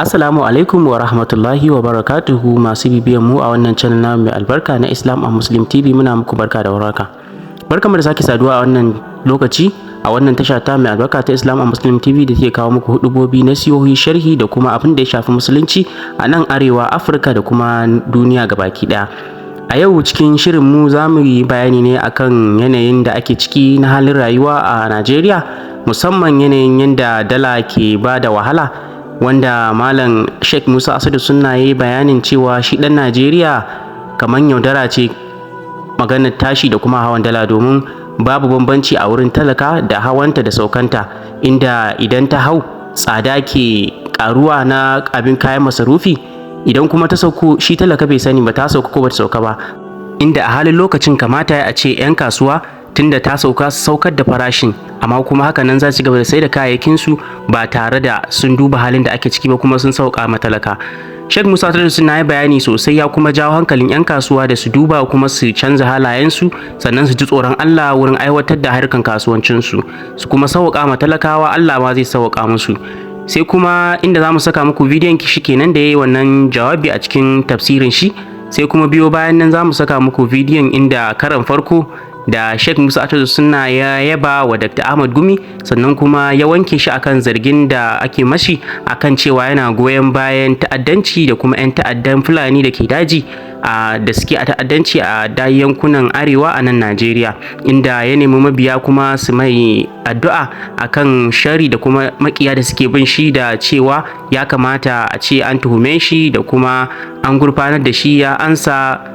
Assalamu alaikum wa rahmatullahi wa barakatuhu masu bibiyan mu a wannan channel namu mai albarka na Islam and Muslim TV. Muna muku barka da warhaka. Barkamu da sake saduwa a wannan lokaci a wannan tasha ta mai albarka ta Islam and Muslim TV da take kawo muku hudubobi na siyohi, sharhi da kuma abin da ya shafi musulunci a nan arewa, Afirka da kuma duniya gabaki daya. A yau cikin shirin mu za mu yi bayani ne akan yanayin da ake ciki na halin rayuwa a Najeriya, musamman yanayin yadda dala ke ba da wahala, wanda Malam Sheikh Musa Asadu Sunna ya yi bayanin cewa shi ɗan Najeriya kamar yaudara ce maganar tashi da kuma hawan dala, domin babu bambanci a wurin talaka da hawanta da saukanta, inda idan ta hau tsada ke karuwa na abin kayan masarufi, idan kuma ta sauko shi talaka bai sani ba ta sauka ko bata sauka ba, inda a halin lokacin kamata a ce 'yan kasuwa tunda ta sauka su saukar da farashin, amma kuma haka nan za su gaba da sai da kayayyakin su ba tare da sun duba halin da ake ciki ba kuma sun sauka ma talaka. Sheikh Musa Asadu Sunna ya bayani sosai, ya kuma jawo hankalin 'yan kasuwa da su duba kuma su canza halayensu, sannan su ji tsoron Allah wurin aiwatar da harkan kasuwancinsu, su kuma sauka ma talakawa, Allah ma zai sauka musu. Sai kuma inda za mu saka muku bidiyon shi kenan da ya yi wannan jawabi a cikin tafsirin shi, sai kuma biyo bayan nan za mu saka muku bidiyon inda karan farko da Sheikh Musa Asadu Sunna ya yaba wa Dr. Ahmad Gumi, sannan kuma ya wanke shi akan zargin da ake mashi akan cewa yana goyon bayan ta'addanci da kuma 'yan ta'addan Fulani da ke daji da suke a ta'addanci a yankunan arewa a nan Najeriya, inda ya nemi mabiya kuma su mai addu'a akan shari da kuma makiya da suke bin shi, da cewa ya kamata a ce an tuhume shi da kuma an gurfanar da shi ya ansa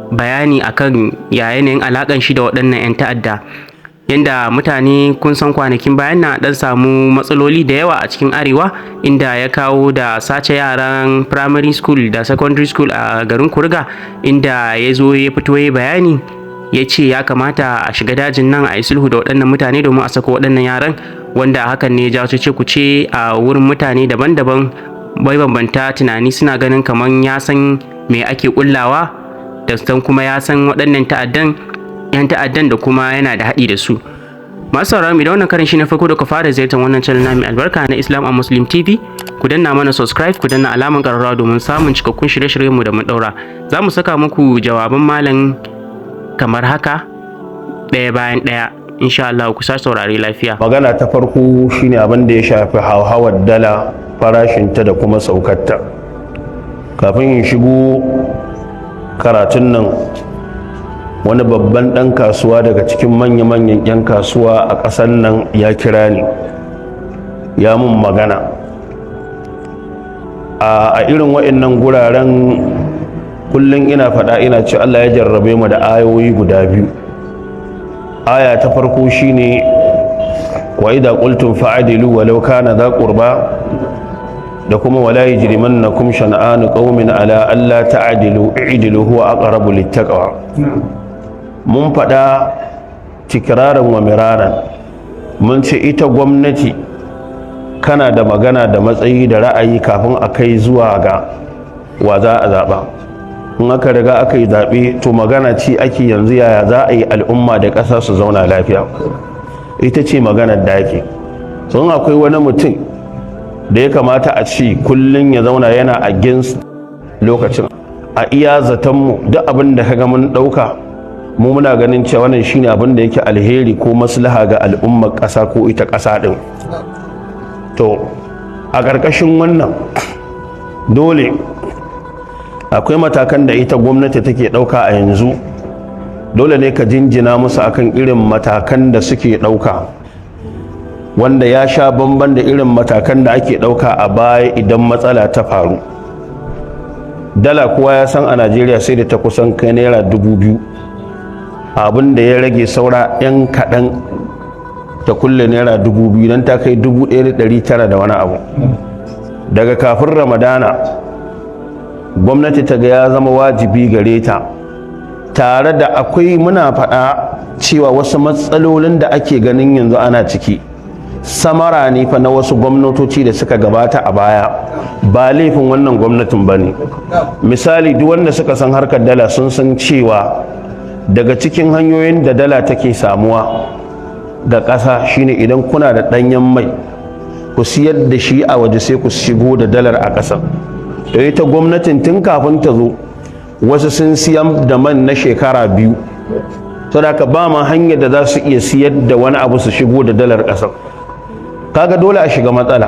bayani akan yanayin alakan shi da waɗannan 'yan ta'adda. Yanda mutane kun san kwanakin bayan na dan samu matsaloli da yawa a cikin arewa, inda ya kawo da sace yaran primary school da secondary school a garin Kuriga, inda ya zo ya fito ya bayani ya ce ya kamata a shiga dajin nan a yi sulhu da waɗannan mutane domin a sako waɗannan yaran, wanda hakan ne ya jawo kuce a wurin mutane daban-daban bai bambanta tunani, suna ganin kamar ya san me ake kullawa da san kuma ya san waɗannan yan ta'addan da kuma yana da haɗi da su. Masu sauraron idan wannan karin shi na farko da ku fara ziyartar wannan channel na mai albarka na Islam and Muslim TV, ku danna mana subscribe, ku danna alaman ƙararrawa domin samun cikakkun shirye-shiryen mu da mun daura. Za mu saka muku jawaban malam kamar haka ɗaya bayan ɗaya, insha Allah ku sa saurare lafiya. Magana ta farko shine abin da ya shafi hauhawar dala, farashinta da kuma saukarta. Kafin in shigo karatun nan, wani babban ɗan kasuwa daga cikin manya-manyan 'yan kasuwa a ƙasar nan ya kira ni, ya mun magana a irin waɗannan guraren. Kullum ina faɗa ina ce Allah ya jarrabe mu da ayoyi guda biyu. Aya ta farko shine wa idza qultum fa'dilu walau kana dha qurba, da kuma wala yajrimannakum shan'anu qaumin ala alla ta'dilu i'dilu huwa aqrabu littaqwa. Mun faɗa tikraran wa miraran, mun ce ita gwamnati kana da magana da matsayi da ra'ayi kafin a kai zuwa ga wa za a zaɓa. In aka riga aka yi zaɓe to magana ce ake yanzu yaya za a yi al'umma da ƙasa su zauna lafiya, ita ce maganar da ake. Sun akwai wani mutum da ya kamata a ci kullum ya zauna yana against lokacin, a iya zatonmu duk abin da kaga mun ɗauka mu muna ganin cewa wannan shine abin da yake alheri ko maslaha ga al'ummar ƙasa ko ita ƙasa ɗin. To a ƙarƙashin wannan dole akwai matakan da ita gwamnati take ɗauka a yanzu, dole ne ka jinjina musu akan irin matakan da suke ɗauka, wanda ya sha bamban da irin matakan da ake ɗauka a baya idan matsala ta faru. Dala kowa ya san a Najeriya sai da ta kusan kai naira 2000, abin da ya rage saura 'yan kaɗan ta kulle naira 2000 don ta kai 1900 da wani abu. Daga kafin Ramadana gwamnati ta ga ya zama wajibi gare ta, tare da akwai muna faɗa cewa wasu matsalolin da ake ganin yanzu ana ciki samara ne fa na wasu gwamnatoci da suka gabata a baya, ba laifin wannan gwamnatin ba ne. Misali, duk wanda suka san harkar dala sun san cewa daga cikin hanyoyin da dala take samuwa ga ƙasa shine idan kuna da ɗanyen mai ku siyar da shi a waje sai ku shigo da dalar a ƙasar. to ita gwamnatin tun kafin ta zo wasu sun siyan da man na shekara 2 saboda ba ma hanyar da za su iya siyar da wani abu su shigo da dalar ƙasar. kaga dole a shiga matsala,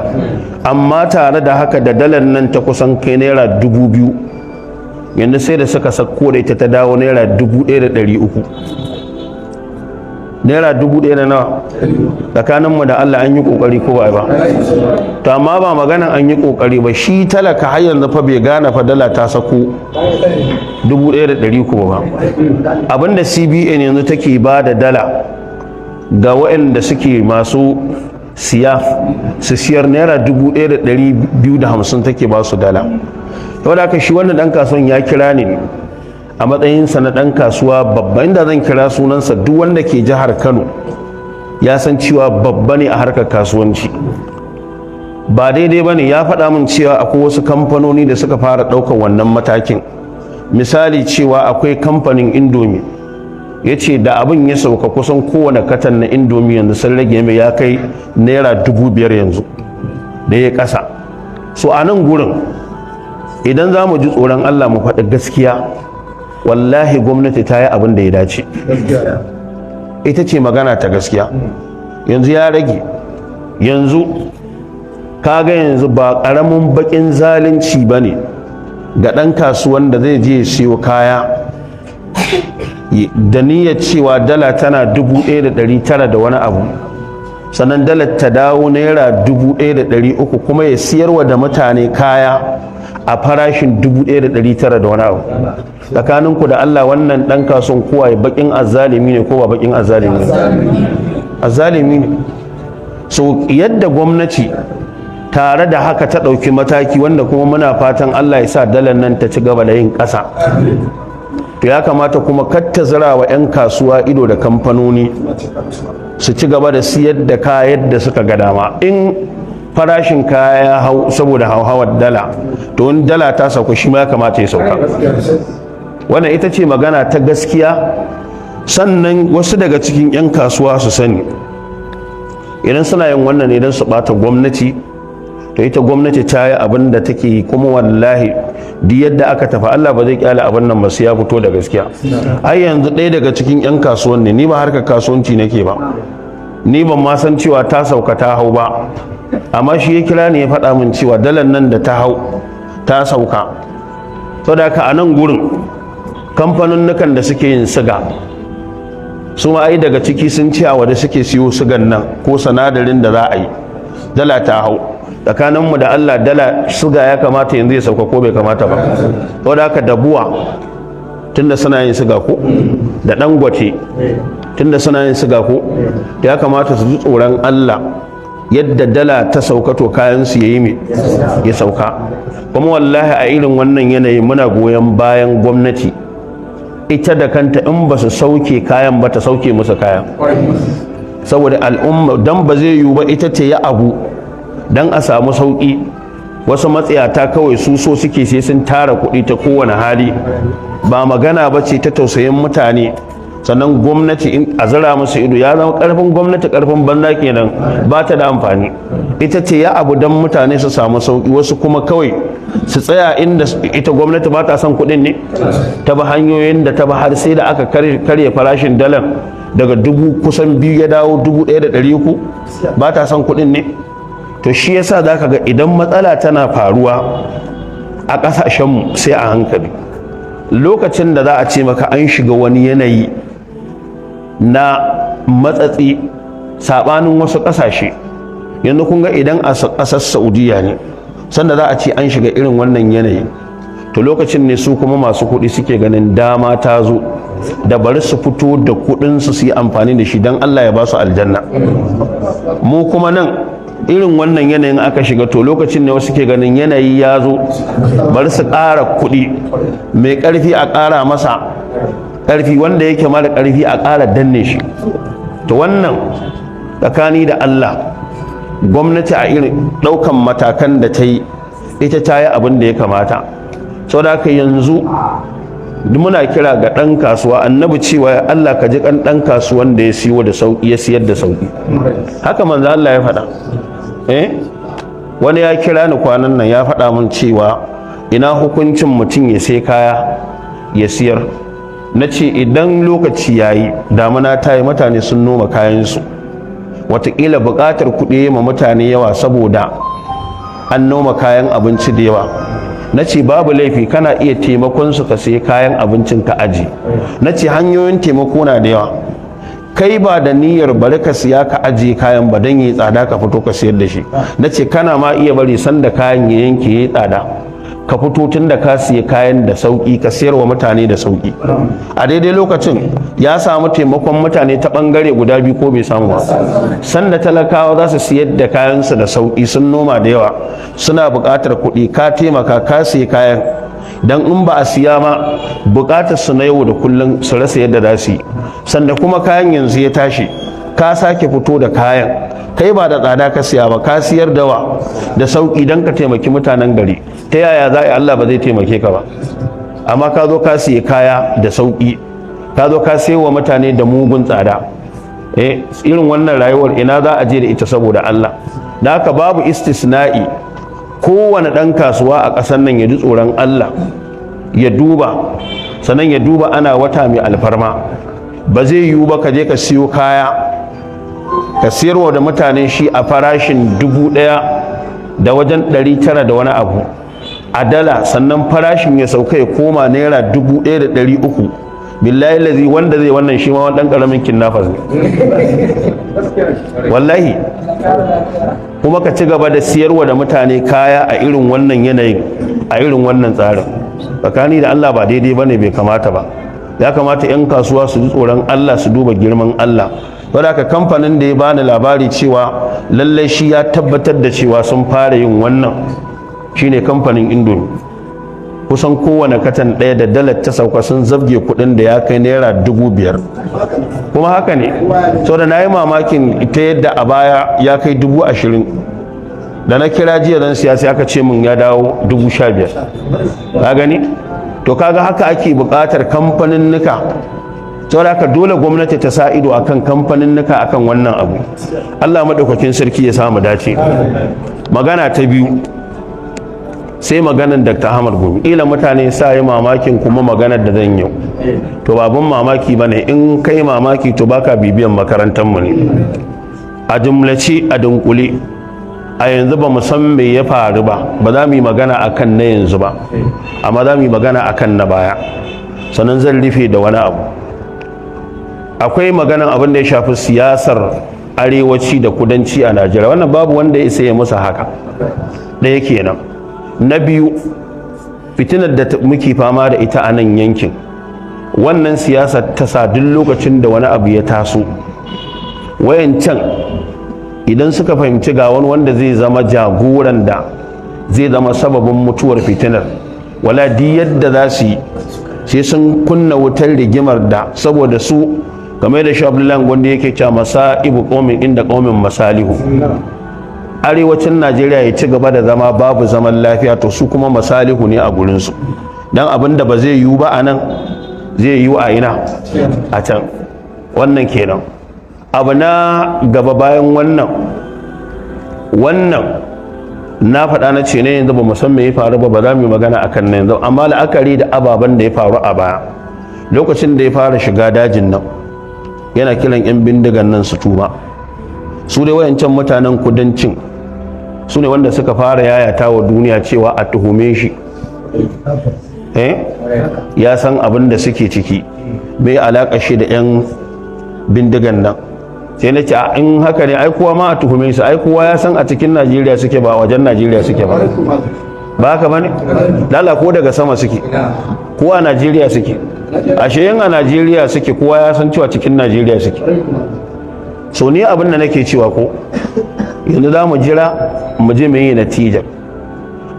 amma tare da haka da dalar nan ta kusan kai naira 2000 yanzu sai da suka sako da ita ta dawo naira 1300. naira 1000 nawa tsakaninmu da Allah an yi kokari ko ba to amma ba maganan an yi kokari ba, shi talaka har yanzu fa bai gane fa dala ta sako 1300 ba. abinda CBN yanzu take ba da dala ga waɗanda suke masu siya su siyar naira 1250 take ba su dala. yau da aka shi wannan dan kasuwan ya kira ne a matsayinsa na dan kasuwa babba, inda zan kira sunansa duk wanda ke jihar Kano ya san cewa babba ne a harkar kasuwanci. ba daidai ba ne, ya faɗa min cewa akwai wasu kamfanoni da suka fara ɗaukar wannan matakin. misali cewa akwai kamfanin Indomie ya ce da abin ya sauka kusan kowane katan na Indomie yanzu sun rage mai ya kai naira 5,000 yanzu da ya ƙasa. so a nan gurin idan za mu ji tsoron Allah mu faɗi gaskiya, wallahi gwamnati ta yi abin da ya dace, ita ce magana ta gaskiya. yanzu ya rage, yanzu kaga yanzu ba ƙaramin baƙin zalunci ba ne ga ɗan kasuwan da zai je siyo kaya da niyyar cewa dala tana 1,900 da wani abu, sannan dalar ta dawo naira 1,300 kuma ya siyarwa da mutane kaya a farashin 1,900 da wani abu. tsakaninku da Allah wannan dan kasuwan kowa bakin azzalimi ne ko ba bakin azzalimi ne? azzalimi ne. so yadda gwamnati tare da haka ta ɗauki mataki wanda kuma muna fatan Allah ya sa dalar nan ta ci gaba da yin ƙasa, to ya kamata kuma katta zira wa 'yan kasuwa ido da kamfanoni su ci gaba da siyar da kayan da suka ga dama. in farashin kaya ya hau saboda hauhawar dala, to in dala ta sauka shi ma ya kamata ya sauka. wannan ita ce magana ta gaskiya. sannan wasu daga cikin 'yan kasuwa su sani idan suna yin wannan idan su bata gwamnati, to ita gwamnati ta yi abin da take, kuma wallahi duk yadda aka tafi Allah ba zai kyale abin nan ba sai ya fito da gaskiya. ai yanzu ɗaya daga cikin 'yan kasuwan ne, ni ba harkar kasuwanci nake ba, ni ban ma san cewa ta sauka ta hau ba, amma shi ya kira ne ya faɗa min cewa dalar nan da ta hau ta sauka. saboda haka a nan gurin kamfanunnukan da suke yin siga su ma ai daga ciki sun ce a wadda suke siyo sigan nan ko sanadarin da za a yi dala ta hau. tsakaninmu da Allah dala siga ya kamata yanzu ya sauka ko bai kamata ba? saboda haka dabuwa tunda suna yin siga ko da Dangote tunda suna yin siga ko, ya kamata su ji tsoron Allah yadda dala ta sauka to kayan su yayi me ya sauka. kuma wallahi a irin wannan yanayi muna goyon bayan gwamnati ita da kanta in ba su sauke kayan ba ta sauke musu kayan, saboda al'umma dan ba zai yiwu ba ita ce ya abu dan a samu sauki. wasu matsayata kawai su so suke sai sun tara kuɗi ta kowane hali, ba magana ba ce ta tausayin mutane. sannan gwamnati in a zira musu ido ya zama karfin gwamnati karfin banza kenan, ba ta da amfani. ita ce ya abu dan mutane su samu sauki, wasu kuma kawai su tsaya inda ita gwamnati ba ta son kuɗin ne, ta ba hanyoyin da ta ba har sai da aka karya farashin dalar daga kusan 2,000 ya dawo 1,300, ba ta son kuɗin ne. to shi yasa za ka ga idan matsala tana faruwa a ƙasashenmu sai a hankali. lokacin da za a ce maka an shiga wani yanayi na matsatsi saɓanin wasu ƙasashe, yanzu kun ga idan a ƙasar Saudiya ne sanda za a ce an shiga irin wannan yanayi, to lokacin ne su kuma masu kuɗi suke ganin dama ta zo da bari su fito da kuɗinsu su yi amfani da shi don Allah ya ba su aljanna. mu kuma nan irin wannan yanayin aka shiga, to lokacin ne wasu ke ganin yanayi ya zo bari su ƙara kuɗi, mai ƙarfi a ƙara masa ƙarfi, wanda yake mara ƙarfi a ƙara danne shi. to wannan tsakani da Allah gwamnati a irin ɗaukan matakan da ta yi, ita ta yi abin da ya kamata. sau da haka yanzu muna kira ga ɗan kasuwa, annabi cewa Allah ka ji ɗan kasuwan da ya siyo da sauƙi ya siyar da sauƙi, haka manzo Allah ya faɗa. wani ya kira ni kwanan nan ya faɗa min cewa ina hukuncin mutum ya sai kaya ya siyar. Na ce idan lokaci ya yi, damuna ta yi, mutane sun noma kayansu, watakila buƙatar kuɗi ma mutane yawa saboda an noma kayan abinci da yawa. Na ce babu laifi, kana iya taimakon su ka sai kayan abincin ka aji. Na ce hanyoyin taimako na da yawa, kai ba da niyyar bari ka siya ka ajiye kayan ba don yi tsada ka fito ka sayar da shi. Na ce kana ma iya bari sanda kayan ya yanke ya yi tsada ka fito tun da ka siya kayan da sauki ka sayar wa mutane da sauki. A daidai lokacin ya samu taimakon mutane ta bangare guda biyu ko bai samu ba. Sanda talakawa za su siyar da kayansu da sauki, sun noma da yawa, suna buƙatar kuɗi, ka taimaka ka siya kayan, dan in ba a siya ma buƙatar su na yau da kullum su rasa yadda za su yi. Sanda kuma kayan yanzu ya tashi, ka sake fito da kayan, kai ba da tsada ka siya ba, ka siyar da sauki dan ka taimaki mutanen gari. Ta yaya za a yi Allah ba zai taimake ka ba? Amma ka zo ka siya kaya da sauki, ka zo ka siya wa mutane da mugun tsada. Irin wannan rayuwar ina za a je da ita saboda Allah? Da haka babu istisna'i. Kowane ɗan kasuwa a ƙasar nan ya ji tsoron Allah, ya duba, sannan ya duba ana wata mai alfarma. Ba zai yiwu ba ka je ka siyo kaya ka siyarwa da mutane shi a farashin 1,000 da wajen 900 da wani abu a dala, sannan farashin ya sauka ya koma naira 1,300. billahi lazi wanda zai wannan shi ma dan karamin kinnafas ne wallahi. Kuma ka ci gaba da siyarwa da mutane kaya a irin wannan yanayin, a irin wannan tsarin, tsakani da Allah ba daidai bane, bai kamata ba. Ya kamata 'yan kasuwa su ji tsoron Allah, su duba girman Allah. Wadda ka kamfanin da ya bani labari cewa lallai shi ya tabbatar da cewa sun fara yin wannan shine kamfanin Indomie. Kusan kowane katan ɗaya da dalar ta sauka sun zabge kuɗin da ya kai naira 5,000. Kuma haka ne, so da na yi mamakin ita yadda a baya ya kai 20,000, da na kira jiya zan siya sai aka ce min ya dawo 15,000. Ka gani? To kaga haka ake buƙatar kamfanin nuka. Saboda haka dole gwamnati ta sa ido akan kamfanin nuka akan wannan abu. Allah madaukakin sarki ya samu dace. Magana ta biyu sai maganar Dr. Ahmad Gumi. Ila mutane sa yi mamakin kuma maganar da zan yau, to babun mamaki bane. In kai mamaki to baka bibiyan makarantar mu ne. A jumlace, a dunkule, a yanzu ba mu san me ya faru ba, ba za mu yi magana akan na yanzu ba, amma za mu yi magana akan na baya. Sannan zan rufe da wani abu. Akwai maganan abin da ya shafi siyasar arewaci da kudanci a Najeriya. Wannan babu wanda ya isa ya musa haka. Ɗaya kenan. Na biyu, fitinar da muke fama da ita a nan yankin, wannan siyasar ta sa duk lokacin da wani abu ya taso, wayancan idan suka fahimci ga wani wanda zai zama jagoran da zai zama sababin mutuwar fitinar, wala di yadda za su yi sai sun kunna wutar rigimar da, saboda su game da Abdullahi wanda yake cewa masaibu qaumin inda qaumin masalihu. Arewacin Najeriya ya ci gaba da zama babu zaman lafiya, to su kuma masalihu ne a gurinsu. Dan abin da ba zai yiwu ba a nan zai yiwu a ina, a can. Wannan kenan. Abu na gaba bayan wannan na faɗa na ce ne yanzu ba mu san me ya faru ba za mu yi magana akan nan yanzu, amma la'akari da ababen da ya faru a baya, lokacin da ya fara shiga dajin nan yana kiran 'yan bindigan nan su tuba. Su dai wayancan mutanen kudancin su ne wanda suka fara yayata wa duniya cewa a tuhume shi, ya san abin da suke ciki, bai alaƙa shi da 'yan bindigan nan. Sai na ce in haka ne ai kowa ma a tuhume su, ai kowa ya san a cikin Najeriya suke ba wajen Najeriya suke ba. Ba haka bane? Lala ko daga sama suke, ko a Najeriya suke. Ashe yin a Najeriya suke, kowa ya san cewa cikin Najeriya suke. So ni abin da nake cewa ko yanzu za mu jira mu je mai natijar,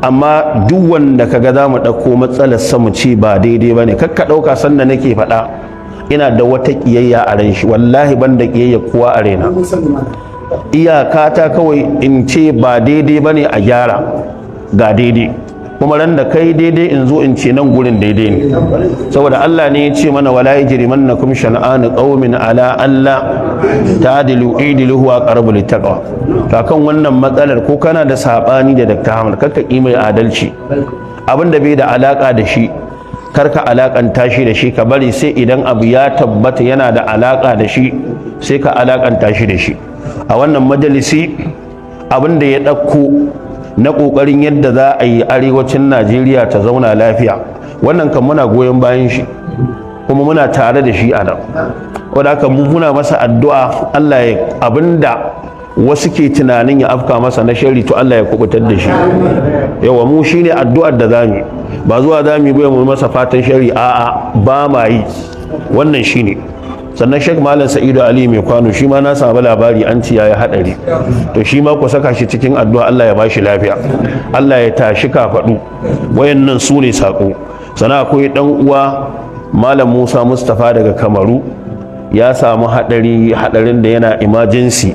amma duk wanda kaga za mu ɗauko matsalar sa mu ce ba daidai ba ne, kakka ɗauka sanda nake faɗa ina da wata ƙiyayya a ran shi. Wallahi ban da ƙiyayya kowa a raina. Iyaka ta kawai in ce ba daidai ba ne a gyara, ga daidai. kuma ran da kai daidai in zo in ce nan gurin daidai ne, saboda Allah ne ya ce mana wala yajrimannakum shan'an qaumin ala alla ta'dilu idilu huwa aqrabu littaqwa. Kakan wannan matsalar ko kana da sabani da Dr. Ahmad kakka ki mai adalci, abinda bai da alaka da shi karka alakanta shi da shi, ka bari sai idan abu ya tabbata yana da alaka da shi sai ka alakanta shi da shi. A wannan majalisi abinda ya ɗauko na ƙoƙarin yadda za a yi arewacin Najeriya ta zauna lafiya, wannan kan muna goyon bayan shi kuma muna tare da shi a nan, wadda haka muna masa addu'a Allah ya abinda wasu ke tunanin ya afka masa na shari to Allah ya kubutar da shi. Yawa mu shine addu'ar da zamu, ba zuwa zamu yi mu masa fatan shari, a'a ba ma yi, wannan shine. Sannan Sheikh Malam Sa'idu Ali mai kwano shi ma na samu labari an ci yayi hadari, to shi ma ku saka shi cikin addu'a Allah ya bashi lafiya, Allah ya tashi kafadu. Wayannan su ne sako. Sannan akwai dan uwa Malam Musa Mustafa daga Kamaru, ya samu hadarin da yana emergency,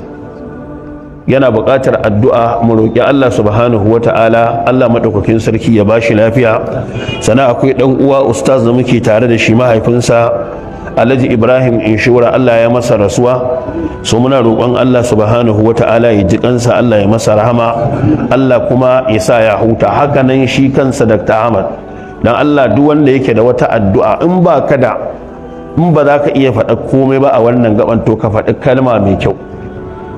yana buƙatar addu'a, mu roƙi Allah subhanahu wata'ala Allah madaukakin sarki ya bashi lafiya. Sannan akwai dan uwa ustaz da muke tare da shi, mahaifinsa Alhaji Ibrahim Inshura Allah ya masa rasuwa, so muna roƙon Allah subhanahu wata'ala ya ji kansa, Allah ya masa rahama, Allah kuma ya sa ya huta. Haka nan shi kansa Dr. Ahmad, dan Allah duk wanda yake da wata addu'a in ba za ka iya faɗa komai ba a wannan gaban, to ka faɗi kalma mai kyau,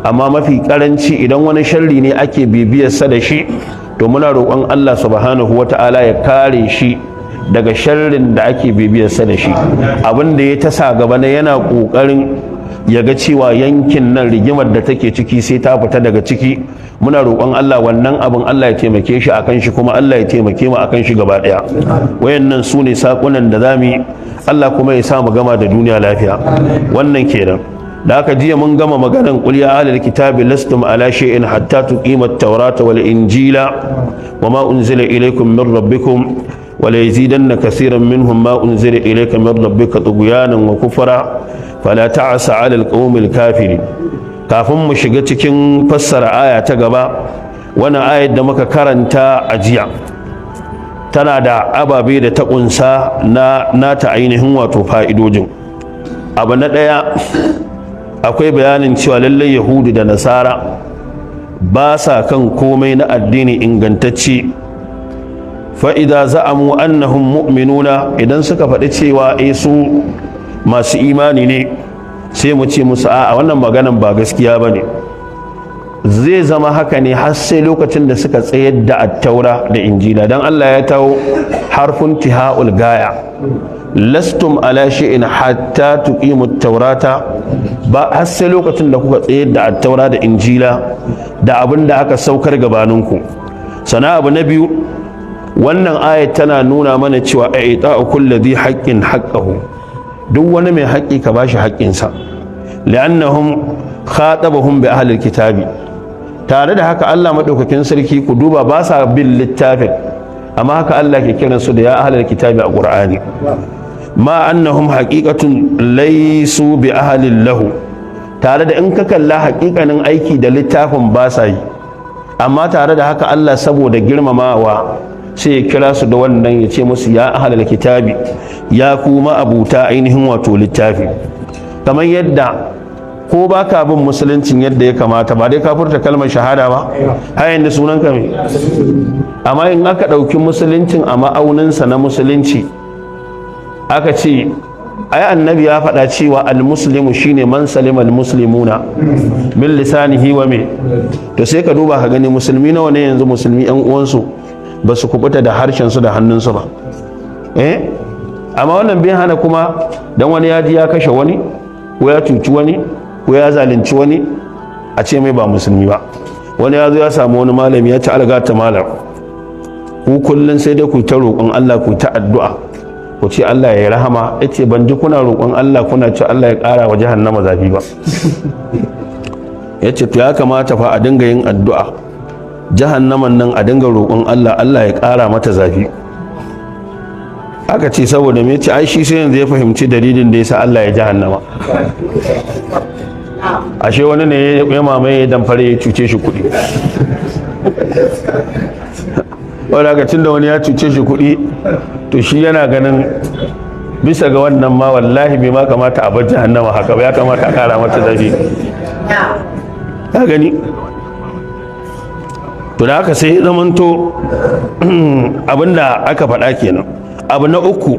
amma mafi karanci idan wani sharri ne ake bibiyarsa da shi, to muna roƙon Allah subhanahu wata'ala ya kare shi daga sharrin da ake bibiyarsa da shi. Abin da ya tasa gaba na yana ƙoƙarin ya ga cewa yankin nan rigimar da take ciki sai ta fita daga ciki, muna roƙon Allah wannan abin Allah ya taimake shi akan shi, kuma Allah ya taimake mu akan shi gaba ɗaya. Wayannan su ne saƙunan da zamu yi, Allah kuma ya sa mu gama da duniya lafiya. Wannan kenan. Da aka jiya mun gama maganan qul ya ahlal kitabi lastum ala shay'in hatta tuqimat tawrata wal injila wama unzila ilaykum min rabbikum wala yazidanna kaseeran minhum ma unzila ilayka min rabbika tughyanan wa kufra fala ta'sa 'ala al-qawmil kafirin. Kafin mu shiga cikin fassara aya ta gaba, wannan ayar da muka karanta a jiya tana da ababe da ta kunsa na ta ainihin wato fa'idojin. Abu na daya, akwai bayanin cewa lallai Yahudu da Nasara ba sa kan komai na addini ingantacce. Fa'ida za'amu annahum mu'minuna, idan suka faɗi cewa su masu imani ne, sai mu ce musu a wannan maganan ba gaskiya ba ne. Zai zama haka ne har sai lokacin da suka tsayar da attaura da injila, don Allah ya tawo harfin tiha'ul gaya, lastum ala shay'in hatta tuqimut taurata, ba har sai lokacin da kuka tsayar da attaura da injila da abin da aka saukar gabaninku. Sana abu na biyu, wannan ayat tana nuna mana cewa a'ita'u kulli dhi haqqin haqqahu, duk wani mai haƙƙi ka bashi haƙƙinsa, li'annahum khatabahum bi ahli kitabi. Tare da haka Allah madaukakin sarki ku duba ba sa bin littafin, amma haka Allah ke kiran su da ya ahli kitabi a Qur'ani, ma annahum haqiqatun laysu bi ahli lahu. Tare da in ka kalla haƙiƙanin aiki da littafin ba sa yi, amma tare da haka Allah saboda girmamawa sai ya kira su da wannan, ya ce musu ya ahlal kitabi, ya kuma abuta ainihin wato littafi. Kamar yadda ko ba ka bin musuluncin yadda ya kamata, ba dai ka furta kalmar shahada ba, hayan da sunan ka me, amma in aka ɗauki musuluncin a ma'auninsa na musulunci, aka ce ai annabi ya faɗa cewa almuslimu shine man salima almuslimuna min lisanihi wa me, to sai ka duba ka gani musulmi nawa ne yanzu musulmi yan uwansu ba su kubuta da harshensu da hannunsu ba, amma wannan bai hana kuma dan wani ya ji ya kashe wani ko ya cuci wani ko ya zalunci wani a ce mai ba musulmi ba. Wani ya zo ya samu wani malami ya ci algata malam, ku kullun sai dai ku ta roƙon Allah, ku ta addu'a, ku ce Allah ya yi rahama. Ya ce ban ji kuna roƙon Allah kuna ce Allah ya ƙara wa jahannama zafi ba. Ya ce to ya kamata fa a dinga yin addu'a, jahannaman nan a dinga roƙon Allah, Allah ya ƙara mata zafi. Aka ce saboda me? Ce ai shi sai yanzu ya fahimci dalilin da yasa Allah ya jahannama. Ashe wani ne ya mamaye dan fare ya cuce shi kuɗi. wadda ga tun da wani ya cuce shi kuɗi to shi yana ganin bisa ga wannan ma wallahi bai ma kamata a bar jahannama haka ba, ya kamata a kara mata zafi. Ka gani to da haka sai zamanto abinda aka faɗa kenan. Abu na uku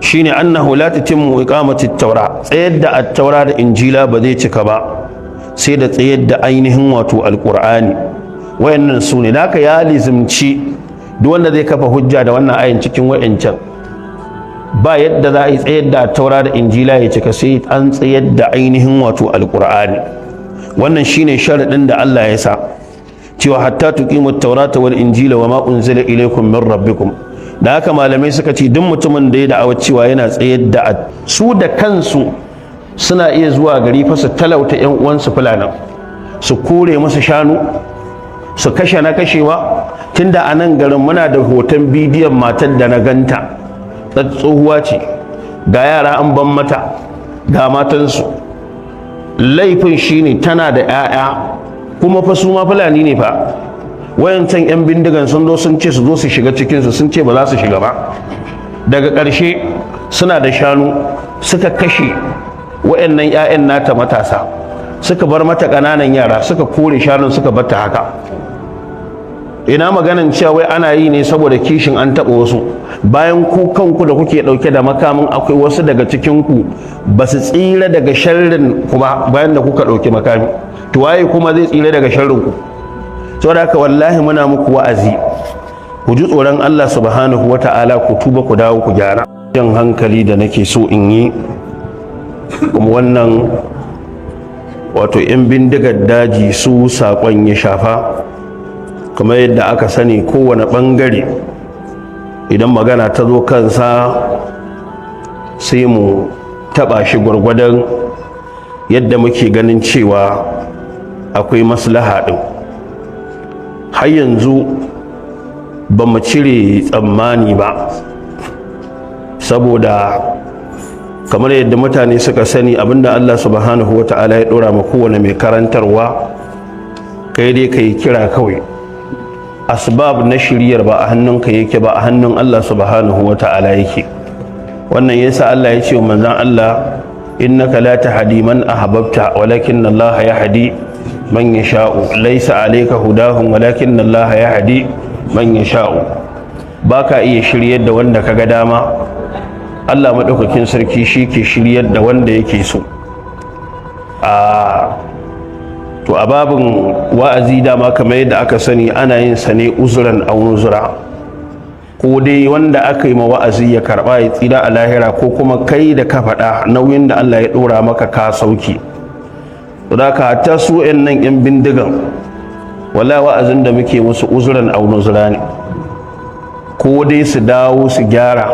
shine annahu la tatimmu iqamati at-taura, tsayar da at-taura da injila ba zai cika ba sai da tsayar da ainihin wato alqur'ani. Wayannan su ne naka ya lizimci duk wanda zai kafa hujja da wannan ayin cikin wayancan ba yadda za a yi tsayar da taura da injila ya cika sai an tsayar da ainihin wato alqur'ani. wannan shine sharadin da Allah ya sa cewa hatta tuqimu at-taurata wal injila wama unzila ilaykum min rabbikum. da haka malamai suka ce duk mutumin da ya da'awa cewa yana tsayar da su da kansu suna iya zuwa gari fa su talauta yan uwansu fulanan, su kore musu shanu, su kashe na kashewa. tunda a nan garin muna da hoton bidiyon matar da na ganta tsohuwa ce, ga yara an ban mata ga matansu. laifin shine tana da 'ya'ya kuma fa su ma fulani ne fa. wayancan 'yan bindigan sun zo sun ce su zo su shiga cikinsu, sun ce ba za su shiga ba. daga ƙarshe suna da shanu suka kashe wayannan 'ya'yan nata matasa, suka bar mata ƙananan yara, suka kore shanun suka bar ta haka. ina maganan cewa wai ana yi ne saboda kishin an taɓa wasu, bayan ku kanku da kuke ɗauke da makamin akwai wasu daga cikinku ba su tsira daga sharrin ku ba bayan da kuka ɗauki makami, to waye kuma zai tsira daga sharrin ku? saboda haka wallahi muna muku wa'azi ku ji tsoron Allah subhanahu wata'ala, ku tuba ku dawo ku gyara. jan hankali da nake so in yi kuma wannan wato 'yan bindigar daji su saƙon ya shafa. kamar yadda aka sani kowane ɓangare idan magana ta zo kansa sai mu taɓa shi gwargwadon yadda muke ganin cewa akwai maslaha ɗin. har yanzu ba mu cire tsammani ba, saboda kamar yadda mutane suka sani abinda Allah subhanahu wata'ala ya ɗora ma kowane mai karantarwa, kai dai ka yi kira kawai. asbab na shiriyar ba a hannunka yake ba, a hannun Allah subhanahu wata'ala yake. wannan yasa Allah ya ce wa manzon Allah, innaka la tahdi man ahbabta walakin Allah yahdi man yasha'u, laysa alayka hudahum walakin Allah yahdi man yasha'u. baka iya shiryar da wanda kaga dama, Allah madaukakin sarki shi ke shiryar da wanda yake so. to a babin wa'azi dama kamar yadda aka sani ana yin sa ne uzuran aw nuzura, ko dai wanda aka yi ma wa'azi ya karba ya tsira a lahira, ko kuma kai da ka faɗa nauyin da Allah ya ɗora maka ka sauki. to da ka ta su nan yan bindigan wala wa'azin da muke musu uzuran aw nuzura ne, ko dai su dawo su gyara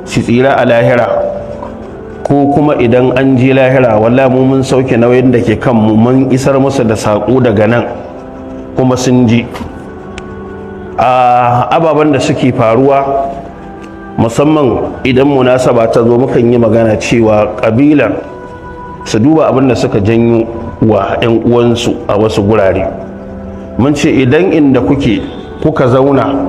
su tsira a lahira, ko kuma idan an je lahira wallahi mu mun sauke nauyin da ke kan mu, mun isar musu da saƙo daga nan kuma sun ji. ababen da suke faruwa musamman idan munasaba ta zo mukan yi magana cewa ƙabilar su duba abin da suka janyo wa 'yan uwansu a wasu gurare. mun ce idan inda kuka zauna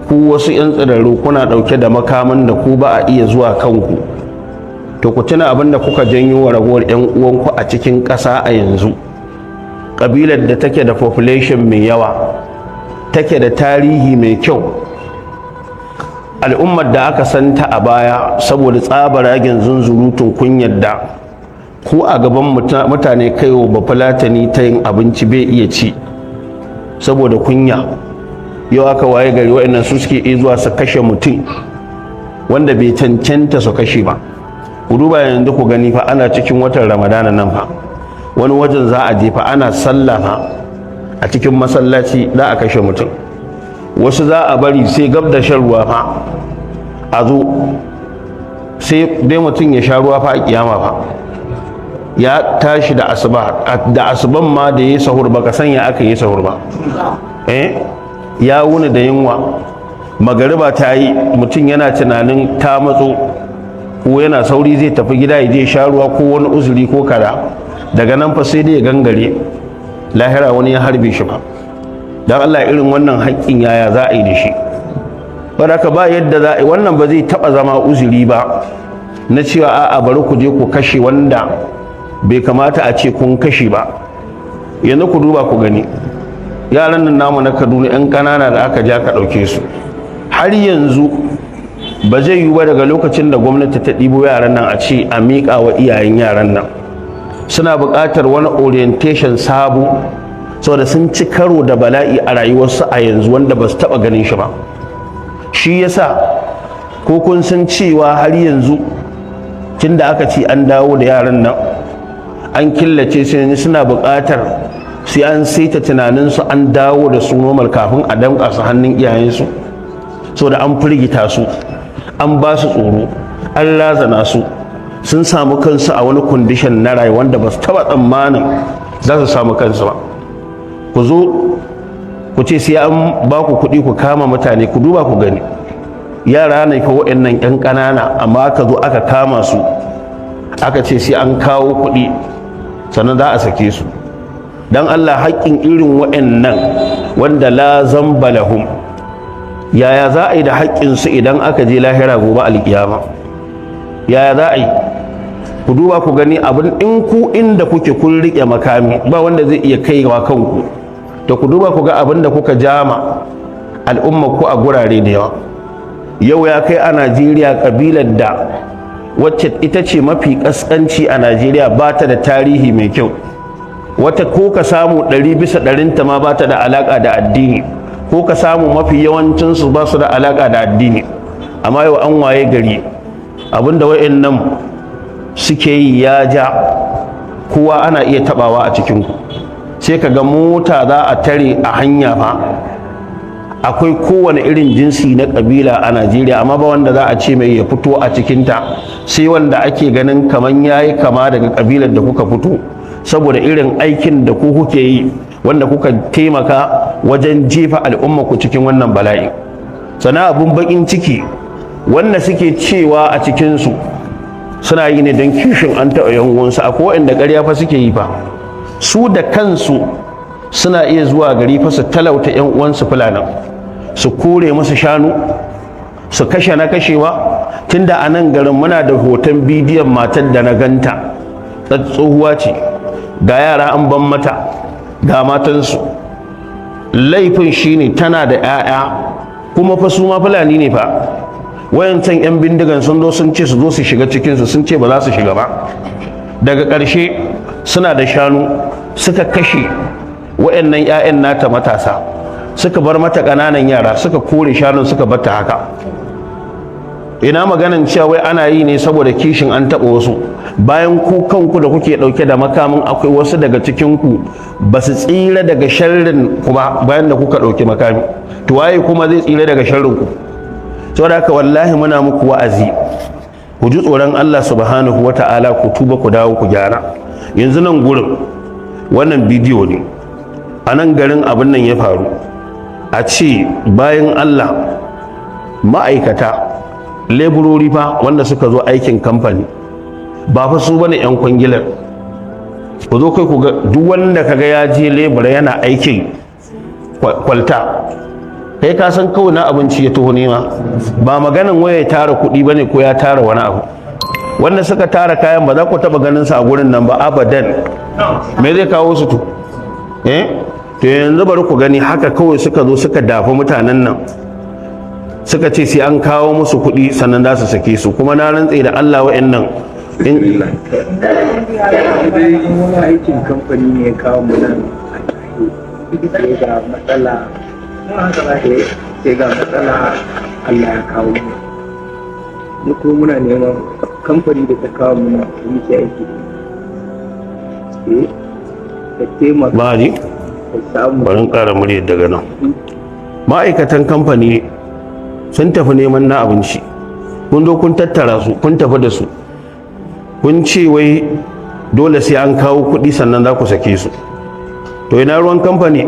ku wasu 'yan tsirarru kuna ɗauke da makaman da ku ba a iya zuwa kanku, to ku tuna abin da kuka janyo wa ragowar 'yan uwanku a cikin ƙasa a yanzu. ƙabilar da take da population mai yawa, take da tarihi mai kyau, al'ummar da aka santa a baya saboda tsabaragen zunzurutun kunyar da ko a gaban mutane kaiwa bafulatani ta yin abinci bai iya ci saboda kunya. yau aka waye gari waɗannan su suke iya zuwa su kashe mutum wanda bai cancanta su kashe ba. ku duba yanzu ku gani fa ana cikin watan ramadana nan fa wani wajen za a je fa ana sallah fa a cikin masallaci za a kashe mutum, wasu za a bari sai gab da shan ruwa fa a zo sai dai mutum ya sha ruwa fa a kiyama fa ya tashi da asuba, da asuban ma da ya sahur ba ka sanya aka yi sahur ba, ya wuni da yunwa, magariba ta yi mutum yana tunanin ta matso ko yana sauri zai tafi gida ya je sha ruwa ko wani uzuri ko kada, daga nan fa sai dai ya gangare lahira wani ya harbe shi ba. don Allah irin wannan haƙƙin yaya za a yi da shi? Ka ba yadda za a yi, wannan ba zai taɓa zama uzuri ba na cewa a'a bari ku je ku kashe wanda bai kamata a ce kun kashe ba. Yanzu ku duba ku gani yaran nan namu na Kaduna 'yan ƙanana da aka ja ka ɗauke su, har yanzu ba zai yiwu ba daga lokacin da gwamnati ta ɗibo yaran nan a ce a miƙa wa iyayen yaran nan. Suna buƙatar wani orientation sabo saboda sun ci karo da bala'i a rayuwarsu a yanzu wanda ba su taɓa ganin shi ba. Shi yasa ko kun san cewa har yanzu tun da aka ce an dawo da yaran nan an killace su, suna buƙatar sai an saita tunaninsu an dawo da su normal kafin a damƙa su hannun iyayensu, saboda an firgita su, an ba su tsoro, an razana su, sun samu kansu a wani kundishin na rayuwa wanda ba su taɓa tsammanin za su samu kansu ba. Ku zo ku ce sai an ba ku kuɗi ku kama mutane, ku duba ku gani yara ne fa waɗannan 'yan ƙanana, amma aka zo aka kama su aka ce sai an kawo kuɗi sannan za a sake su. Dan Allah haƙƙin irin waɗannan wanda la zamba lahum, yaya za a yi da haƙƙinsu idan aka je lahira gobe alƙiyama? Yaya za a yi? Ku duba ku gani abin, in ku inda kuke kun riƙe makami ba wanda zai iya kaiwa kanku, to ku duba ku ga abin da kuka jama al'umma ku a gurare da yawa. Yau ya kai a Najeriya kabilar da wacce ita ce mafi kaskanci a Najeriya ba ta da tarihi mai kyau, wata ko ka samu 100% ma ba ta da alaka da addini, ko ka samu mafi yawancinsu ba su da alaka da addini, amma yau an waye gari abinda wayannan suke yi ya ja kowa ana iya tabawa a cikinku. Sai ka ga mota za a tare a hanya fa akwai kowane irin jinsi na kabila a Najeriya, amma ba wanda za a ce mai ya fito a cikinta sai wanda ake ganin kaman yayi kama daga kabilar da kuka fito, saboda irin aikin da ku kuke yi wanda kuka taimaka wajen jefa al'umma ku cikin wannan bala'i. Sana abun bakin ciki wanda suke cewa a cikinsu suna yi ne don kishin an taɓa yan uwansu, akwai wanda ƙarya fa suke yi fa, su da kansu suna iya zuwa gari fa su talauta yan uwansu fulanan, su kore musu shanu, su kashe na kashewa. Tunda a nan garin muna da hoton bidiyon matar da na ganta, tsohuwa ce, ga yara an ban mata, ga matansu. Laifin shine tana da 'ya'ya kuma fa su ma fulani ne fa. Wayancan 'yan bindigan sun zo sun ce su zo su shiga cikinsu, sun ce ba za su shiga ba. Daga ƙarshe suna da shanu suka kashe wayannan 'ya'yan nata matasa, suka bar mata ƙananan yara, suka kore shanun suka bar ta haka. Ina maganan cewa wai ana yi ne saboda kishin an taɓa wasu, bayan ku kanku da kuke ɗauke da makamin akwai wasu daga cikinku ba su tsira daga sharrin kuma bayan da kuka ɗauki makami, to waye kuma zai tsira daga sharrin ku? Saboda haka wallahi muna muku wa'azi, ku ji tsoron Allah subhanahu wata'ala, ku tuba ku dawo ku gyara. Yanzu nan gurin wannan bidiyo ne, a nan garin abin nan ya faru, a ce bayan Allah ma'aikata leburori fa wanda suka zo aikin kamfani ba fa su bane yan kwangilar. ku zo kai ku ga duk wanda kaga ya je lebura yana aikin kwalta, kai ka san kawai na abinci ya taho nema, ba maganin waya ya tara kuɗi bane ko ya tara wani abu. Wanda suka tara kayan ba za ku taba ganin su a gurin nan ba abadan. Me zai kawo su to to yanzu bari ku gani haka kawai suka zo suka dafa mutanen nan, suka ce sai an kawo musu kuɗi sannan za su sake su, kuma na rantse da Allah wa'annan wani aikin kamfani ne ya kawo mu nan sai ga matsala Allah ya kawo mu kuma muna neman kamfani da ta kawo mu nan muke aiki da taimaka ba ni barin ƙara muryar daga nan. Ma'aikatan kamfani sun tafi neman na abinci, kun zo kun tattara su kun tafi da su, kun ce wai dole sai an kawo kuɗi sannan za ku sake su. To ina ruwan kamfani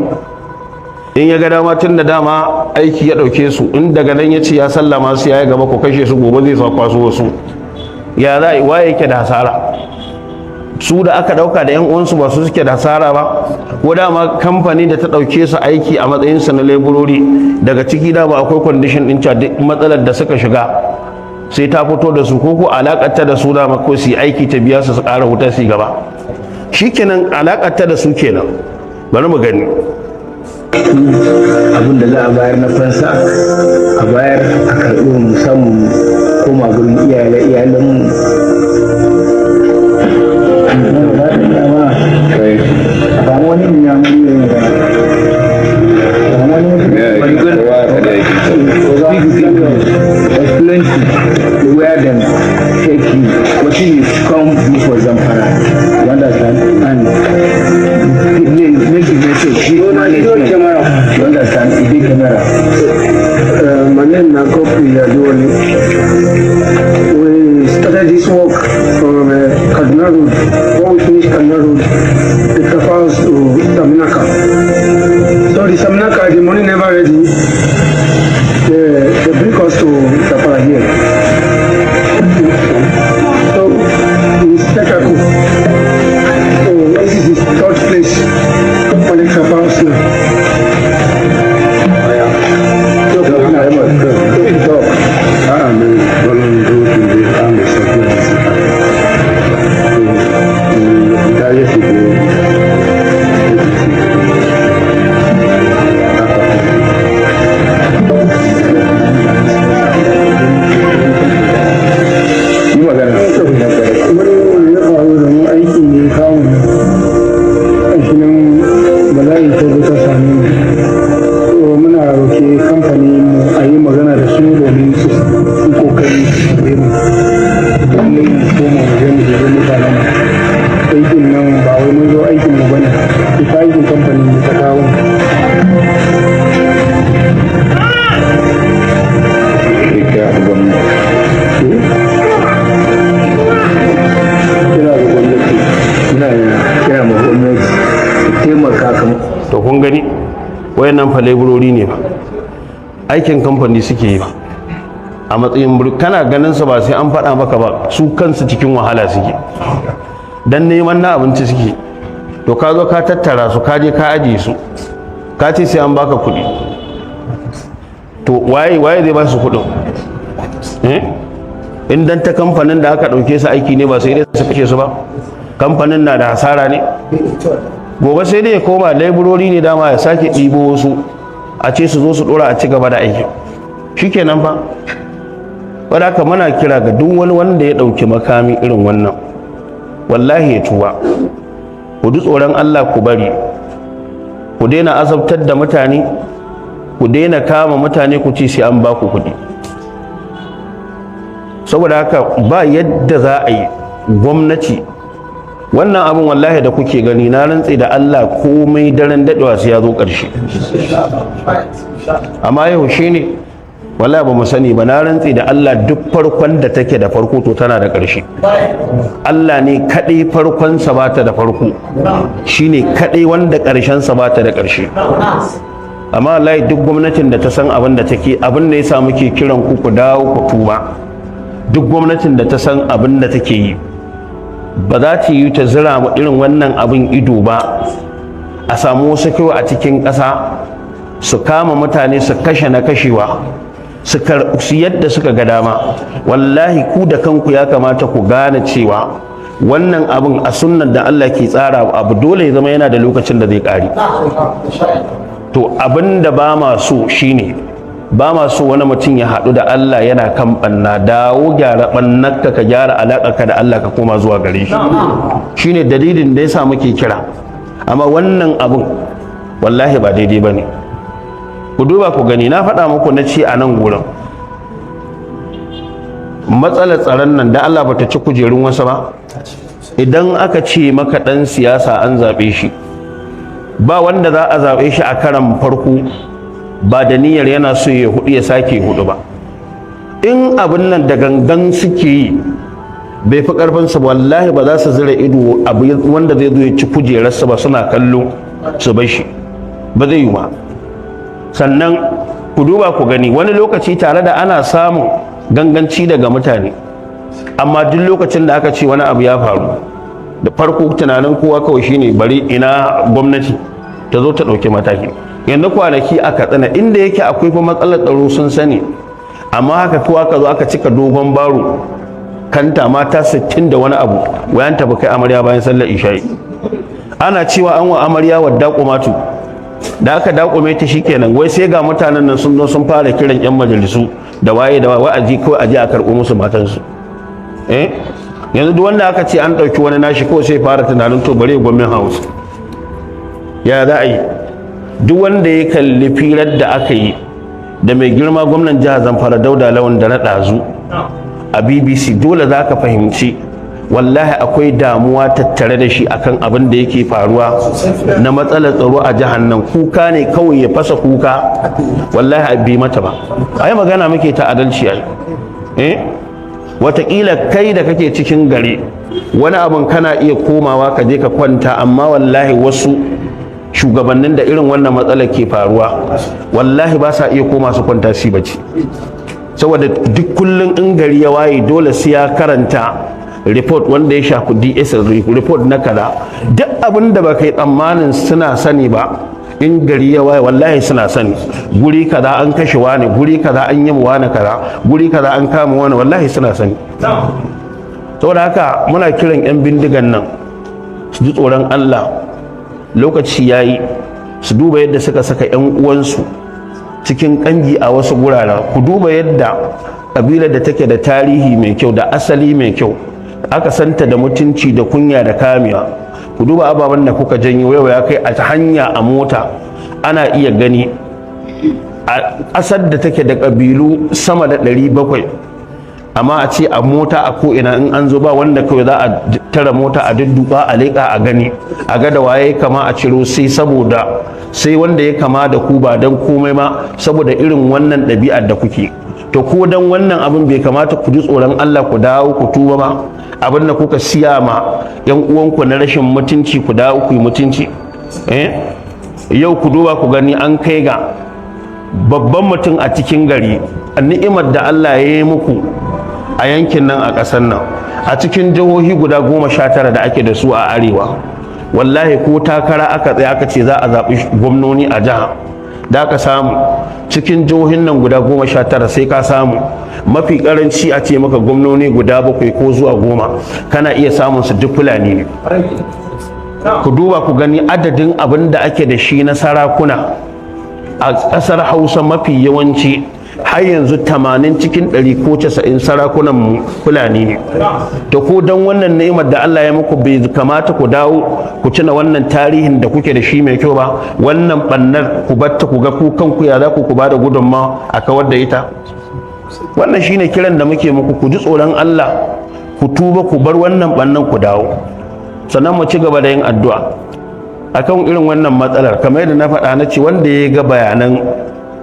in ya ga dama, tun da dama aiki ya ɗauke su, in daga nan ya ce ya sallama su ya yi gaba ku kashe su, gobe zai sa kwaso wasu, ya za a yi waye yake da hasara? su da aka dauka da yan uwansu ba su suke da hasara ba, ko dama kamfani da ta dauke su aiki a matsayin su na laborori daga ciki dama akwai condition din cewa duk matsalar da suka shiga sai ta fito da su, ko alakarta da su dama ko su yi aiki ta biya su su ƙara wuta su gaba, shikenan alakarta da su kenan. Bari mu gani abin da za a bayar na fansa a bayar a karɓi musamman koma gurin iyalanmu. Where them take you, what you come do for Zamfara, you understand? And make the message, give management, you understand? The camera. My name is Kofi Yadoni. We started this work from Kaduna Road. When we finished Kaduna Road, it transfers to Saminaka. So the Saminaka, the money never ready. They bring us to Safara here. So it's Tekaku. So this is the third place for the Safara now. To kun gani wayannan fa laborori ne ba, aikin kamfani suke yi ba a matsayin kana ganin su ba sai an faɗa maka ba, su kansu cikin wahala suke dan neman na abinci suke. To ka zo ka tattara su ka je ka aje su ka ce sai an baka kuɗi, to waye zai ba su kuɗin? In dan ta kamfanin da aka ɗauke su aiki ne ba sai dai su kashe su ba, kamfanin na da hasara ne. Gobe sai dai ya koma laiburori ne dama ya sake ɗibo wasu a ce su zo su ɗora a ci gaba da aiki, shikenan fa. wadda haka muna kira ga duk wani wanda ya ɗauki makami irin wannan, wallahi ya tuba, ku ji tsoron Allah, ku bari, ku daina azabtar da mutane, ku daina kama mutane ku ci sai an ba ku kuɗi. Saboda haka ba yadda za a yi gwamnati, wannan abin wallahi da kuke gani na rantsi da Allah komai daren daɗewa sai ya zo ƙarshe. Amma yau shi ne wallahi ba mu sani ba, na rantsi da Allah duk farkon da take da farko to tana da ƙarshe. Allah ne kaɗai farkonsa ba ta da farko, shi ne kaɗai wanda ƙarshensa ba ta da ƙarshe. Amma wallahi duk gwamnatin da ta san abin da take, abin da ya sa muke kiran ku dawo ku tuba. Duk gwamnatin da ta san abin da take yi ba za ta yi ta zira mu irin wannan abin ido ba, a samu wasu kyau a cikin ƙasa su kama mutane su kashe na kashewa, su yadda suka ga dama. Wallahi ku da kanku ya kamata ku gane cewa wannan abin a sunnan da Allah ke tsara abu dole ya zama yana da lokacin da zai ƙare. To abin da ba ma so shine ba ma so wani mutum ya haɗu da Allah yana kan ɓanna, dawo gyara ɓannarka, ka gyara alaƙarka da Allah ka koma zuwa gare shi. Shine dalilin da ya sa muke kira. Amma wannan abin wallahi ba daidai ba ne. Ku duba ku gani, na faɗa muku na ce a nan gurin matsalar tsaron nan da Allah ba ta ci kujerun wasu ba. Idan aka ce maka ɗan siyasa an zaɓe shi, ba wanda za a zaɓe shi a karan farko ba da niyyar yana so ya hudu ya sake hudu ba. In abin nan da gangan suke yi bai fi karfinsu, wallahi ba za su zira ido abu wanda zai zo ya ci kujerarsa ba suna kallo su bai shi, ba zai yi ba. Sannan ku duba ku gani, wani lokaci tare da ana samun ganganci daga mutane, amma duk lokacin da aka ce wani abu ya faru da farko tunanin kowa kawai shine bari ina gwamnati ta zo ta ɗauki mataki. Yanzu kwanaki a Katsina inda yake akwai fa matsalar tsaro sun sani, amma haka kowa ka zo aka cika dogon baro kanta mata 60 da wani abu wayan tafi kai amarya bayan sallar isha'i. Ana cewa an wa amarya wa daƙumatu da aka daƙume ta shikenan, wai sai ga mutanen nan sun zo sun fara kiran yan majalisu da waye da wa'azi kawai aje a karɓo musu matansu. Yanzu duk wanda aka ce an ɗauki wani nashi kawai sai fara tunanin to bare gwamnan house ya za a yi. Duk wanda ya kalli firar da aka yi da mai girma gwamnan jihar Zamfara Dauda Lawan da na ɗazu a BBC dole za ka fahimci wallahi akwai damuwa tattare da shi akan abin da yake faruwa na matsalar tsaro a jihar nan. Kuka ne kawai ya fasa kuka, wallahi a bi mata ba. Ai magana muke ta adalci ai. Wataƙila kai da kake cikin gari wani abin kana iya komawa ka je ka kwanta, amma wallahi wasu shugabannin da irin wannan matsalar ke faruwa wallahi ba sa iya koma su kwanta su bacci, saboda duk kullum in gari ya waye dole sai ya karanta report wanda ya shafi DSS report na kaza. Duk abin da baka yi tsammanin suna sani ba in gari ya waye wallahi suna sani. Guri kaza an kashe wani, guri kaza an yi wani kaza, guri kaza an kama wani, wallahi suna sani. Saboda haka muna kiran yan bindigan nan su ji tsoron Allah, lokaci yayi su duba yadda suka saka yan uwansu cikin kangi a wasu guraren. Ku duba yadda kabilar da take da tarihi mai kyau da asali mai kyau aka santa da mutunci da kunya da kamiya, ku duba ababen da kuka janyo yau ya kai a hanya a mota ana iya gani a ƙasar da take da ƙabilu sama da 700, amma a ce a mota a ko'ina in an zo ba wanda kawai za a tara mota a dudduba a leƙa a gani a ga da waye kama a ciro, sai wanda ya kama da ku ba don komai ma saboda irin wannan ɗabi'ar da kuke. To ko dan wannan abin bai kamata ku ji tsoron Allah ku dawo ku tuba ba? Abin da kuka siya ma yan uwanku na rashin mutunci ku dawo ku yi mutunci. Yau ku duba ku gani an kai ga babban mutum a cikin gari, ni'imar da Allah ya yi muku a yankin nan a ƙasar nan, a cikin jihohi guda 19 da ake da su a arewa, wallahi ko takara aka tsaye aka ce za a zaɓi gwamnoni a jiha da aka samu cikin jihohin nan guda 19 sai ka samu mafi karanci a ce maka gwamnoni guda 7 ko zuwa 10 kana iya samun su duk Fulani ne. Ku duba ku gani adadin abin da ake da shi na sarakuna a ƙasar Hausa, mafi yawanci har yanzu 80 cikin 100 ko 90 sarakunan Fulani ne. To ko dan wannan ni'imar da Allah ya muku bai kamata ku dawo ku tuna wannan tarihin da kuke da shi mai kyau ba? Wannan bannar ku batta ku ga ku kanku ya za ku bada gudunmawa a kawar da ita. Wannan shine kiran da muke muku, ku ji tsoron Allah, ku tuba, ku bar wannan bannan, ku dawo. Sannan mu ci gaba da yin addu'a akan irin wannan matsalar. Kamar yadda na faɗa na ce wanda ya ga bayanan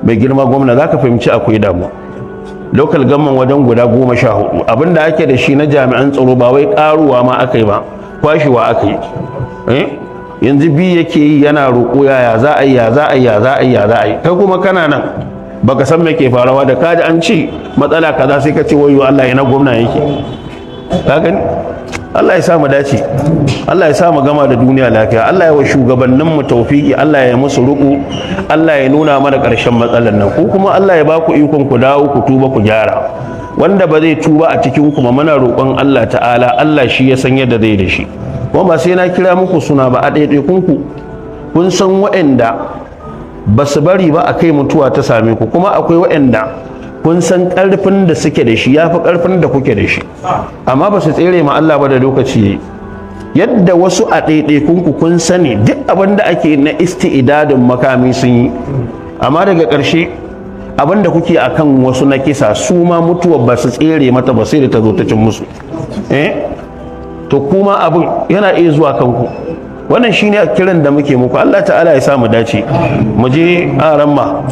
mai girma gwamna za ka fahimci akwai damuwa. Local government wajen guda 14 abinda ake da shi na jami'an tsaro ba wai karuwa ma aka yi ba, kwashewa aka yi. Yanzu bi yake yi yana roƙo ya za a yi ya za a yi ya za a yi ya za a yi, kai kuma kana nan baka san me ke farawa da kaji an ci matsala kaza sai ka ce wayo Allah yana gwamna yake. Ka gani? Allah ya sa mu dace, Allah ya sa mu gama da duniya lafiya, Allah ya wa shugabannin mu tawfiki, Allah ya musu ruku, Allah ya nuna mana ƙarshen matsalar nan, ku kuma Allah ya ba ku ikon ku dawo ku tuba ku gyara. Wanda ba zai tuba a cikin kuma muna roƙon Allah ta'ala, Allah shi ya san yadda zai da shi. Kuma ba sai na kira muku suna ba, a ɗaiɗaikun ku kun san waɗanda ba su bari ba a kai mutuwa ta same ku, kuma akwai waɗanda kun san ƙarfin da suke da shi ya fi ƙarfin da kuke da shi, amma ba su tsere ma Allah ba da lokaci. Yadda wasu a ɗaiɗaikunku kun sani duk abin da ake na isti'idadin makami sun yi, amma daga ƙarshe abin da kuke akan wasu na kisa su ma mutuwa ba su tsere mata ba sai da ta zo ta cin musu. To kuma abin yana iya zuwa kanku. Wannan shine kiran da muke muku. Allah ta'ala ya sa mu dace. Mu je a ramma.